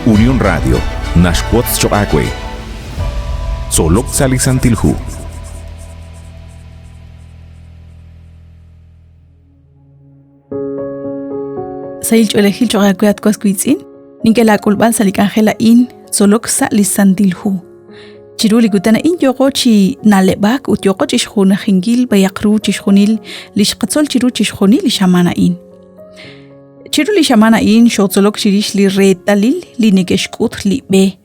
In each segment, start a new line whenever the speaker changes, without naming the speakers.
Unión Radio, Nashquatz Choacue. Solok Salisantilhu.
Sail Cholehil Choacue at Cosquitzin, Ninkela Kulban Salikangela in Solok Salisantilhu. Chiruli gutana in yogo chi nalebak ut yogo chishkhuna khingil bayakru chishkhunil lishqatsol chiru chishkhunil lishamana in. Chiru lishamana in shotzolok chirish li retalil li nekeshkut li be.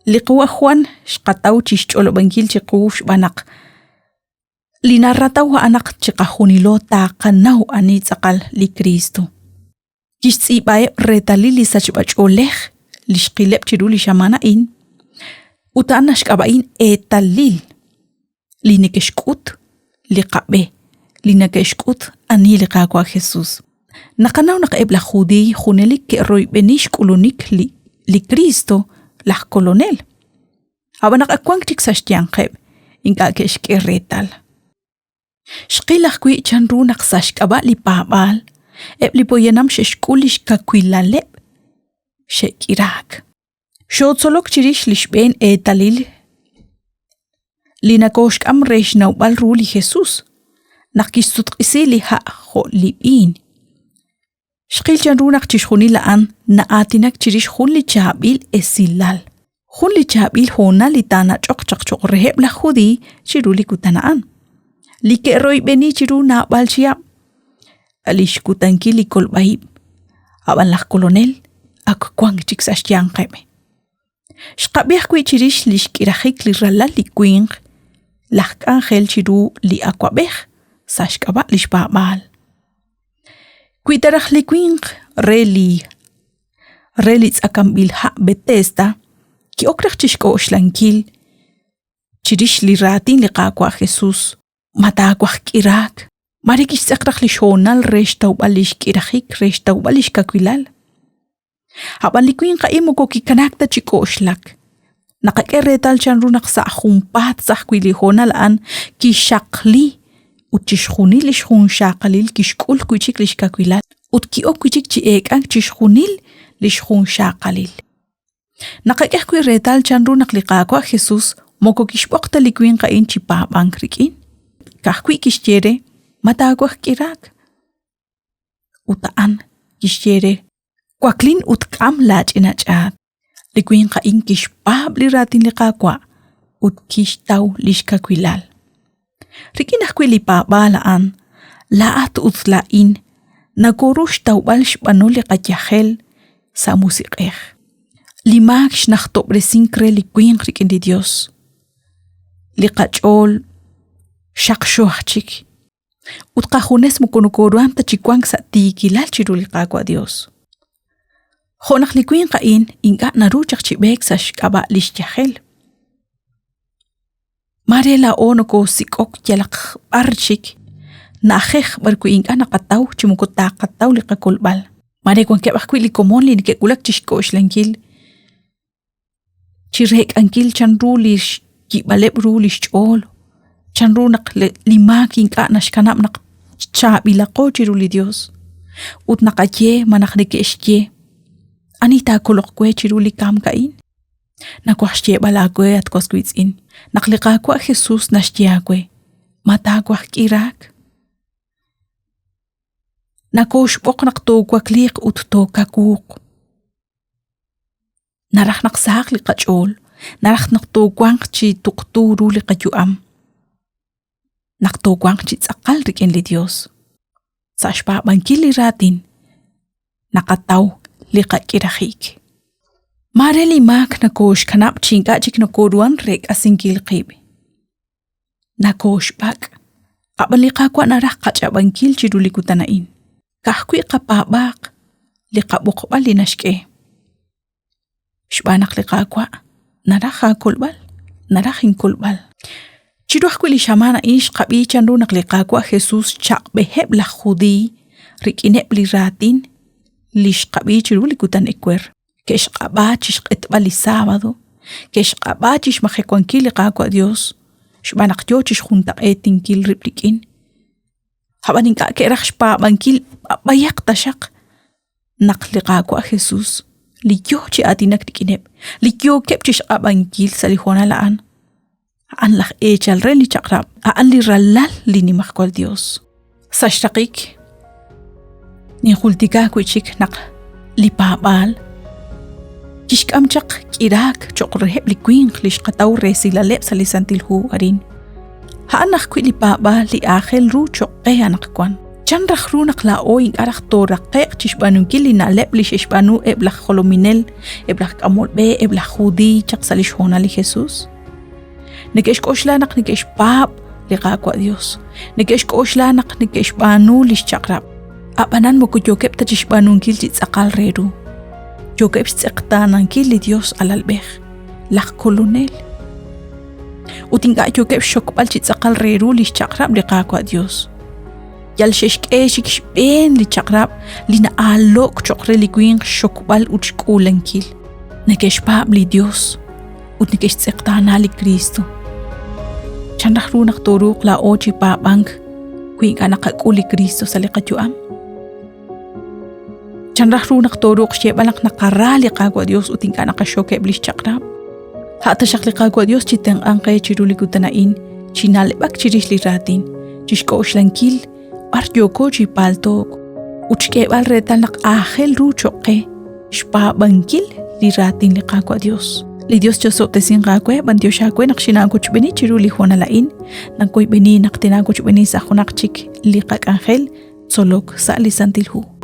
Liqwa Juan shqataw chishcholo bankil chiqush banak. Li narrataw anak chiqahunilo taqanaw ani tsaqal li Cristo. Kishtsibaye retalil li sachbacholekh lishqileb chiru lishamana in. Utan nashkabain etalil li nekeshkut li qabe li nekeshkut ani li qaqwa Jesus. Nakanaw nakaebla judi junelik ke roy benish kulunik li Cristo la colonel. Aba nakakwang tiksashtian qeb inka keshke retal. Shqilaq kwi chanru naqsashkaba li pabal ebli poyenam sheshkulish kakwilaleb shekirak. Shotzolok chirish lishben etalil linakoshk am reshnaw balru li Jesus nakistut qisili ha ho libin shqil chanrunak chishkhuni laan naatinak chirish khunli chabil esilal khunli chabil hona litana choq reheb la khudi chiruli kutanaan like roy beni chiru na balchia alish kutanki li kolbaib aban la colonel ak kwang chiksashtian qeme Shqabih kwi chirish lishkirahik li rala li kwing lak angel chiru li akwabeh sashkaba lishpabal. Kwi tarah li kwing reli tsakambil ha Bethesda ki okrach chishko oshlankil chirish li ratin li qaqwa Jesus matakwah kirak marikish tsakrach li shonal reshtaw balish kirahik reshtaw balish kakwilal. Haban likuin ka imo ko kikanakta chikoshlak. Nakakeretal chanru naksa humpat sahkwili honalaan ki shakli ut chishkhunil ishkhun shakalil kishkul kuchik lishkakwilal ut ki okuchik chi ekang chishkhunil lishkhun shakalil. Nakakekwi retal chanru nakliqaqwa Jesus moko kishbokta likuin ka in chipabang krikin. Kahkwi kishtire matagwah kirak. Utaan kishtire Kwaklin utkam lach inachat. Likuin ka inkish pabli ratin liqaqwa utkish taw lishkakwilal. Rikinahkwili pa balaan laat utlain nagorush taw balsh bano liqatyahel sa musiqeh. Limaksh nakhtobre sinkre likuin rikin di Dios. Liqachol shakshohchik. Utkahunes mukunukuruan ta chikwang sa tikilal chiru liqaqwa Dios. Khonak likuin kain inga naruchak chibek sa shkaba lishtahel. Marela ono ko sikok yalak archik nakhekh barku inga nakataw chimukuta kataw liqakulbal. Mare kwan kebakwi likomon li nikulak chishkosh lankil. Chirek ankil chanru lish kibaleb ru lish chol. Chanru nak limak inga nashkanap nak chabilako chiru li Dios. Ut nakatye manaknikeshye. Anita kolokwe chiruli kam kain. Nakwashye balakwe at koskwitsin. Naklikakwa Jesus nashtiyakwe. Matakwak kirak. Nakoshbok naktogwa klik ut tokakuk. Narah naksak likachol. Narah naktogwang chi tukturu likayuam. Naktogwang chi tsakal rikin li Dios. Sashpa bangkili ratin. Nakataw liqakirahik. Mareli mak nakosh kanap chinga chik nakoruan rek asingil qib. Nakosh bak. Aban liqaqwa narah qachabankil chidulikutana'in. Kahkwi qapabak liqabukbal linashke. Shbanak liqaqwa narah hakulbal narah hinkulbal. Chiduhkwi li shamana ish qabi chandu nakliqaqwa Jesus chaq beheb la khudi rikineb li ratin lish qabi chiruli kutan ekwer kesh qabachish qetbali sábado kesh qabachish majekwankili qaqwa Dios shbanak yochish junta etinkil riplikin habanin ka kerach pa bankil bayak tashak nakli qaqwa Jesus Liyo chi atinak tikinep. Liyo kep chish abankil salihona laan. Aan lak echal re li chakrap. Aan li ralal li ni makwal Dios. Sashtakik. Ni hultika kuchik nak li babal. Kishkam chak kirak chokrehep li queen lish kataw re silalep salisantilhu arin. Haan nak li babal li akhel ru chokhe anak kwan. Chan rakhru naklao ing arak to rakek chishbanu kili na lep li shishbanu eblak holominel, eblak amolbe, eblak hudi chak salishona li Jesus. Nekesh koshla nak nekesh pap li qaqwa Dios. Nekesh koshla nak nekesh banu li shakrap. Abanan mo kuyokep ta chishbanu kil chitsakal reru. Yokep tsektanan kil li Dios alalbeh. Lak kolonel. Utinga yokep shokbal chitsakal reru li shakrap li qaqwa Dios. Yal sheshk shik ben li chakrap li na alok chokre li queen shokbal uchkulen kil. Nekesh pab li Dios. Ut nekesh tsektana li Cristo. Chandak runak toruk la ochi pa bank. Queen anakakuli Cristo sa likatuam. Chandak runak toruk shebalak nakarali kagwa Dios uting ka nakashoke blis chakrap. Hata shakli kagwa Dios chiteng angkay chiruli kutanain. Chinalibak chirish li ratin. Chishko oshlankil. Arjoko chipaltok. Uchke bal retal nak ahel ruchoke. Shpa bangkil li ratin li qaqwa Dios. Li Dios chosop te sin qaqwe ban Dios shaqwe nak shinago chbeni chiru li huana lain. Nang koy beni nak tinago chbeni sa hunak chik li qaq angel. Solok sa lisantilhu.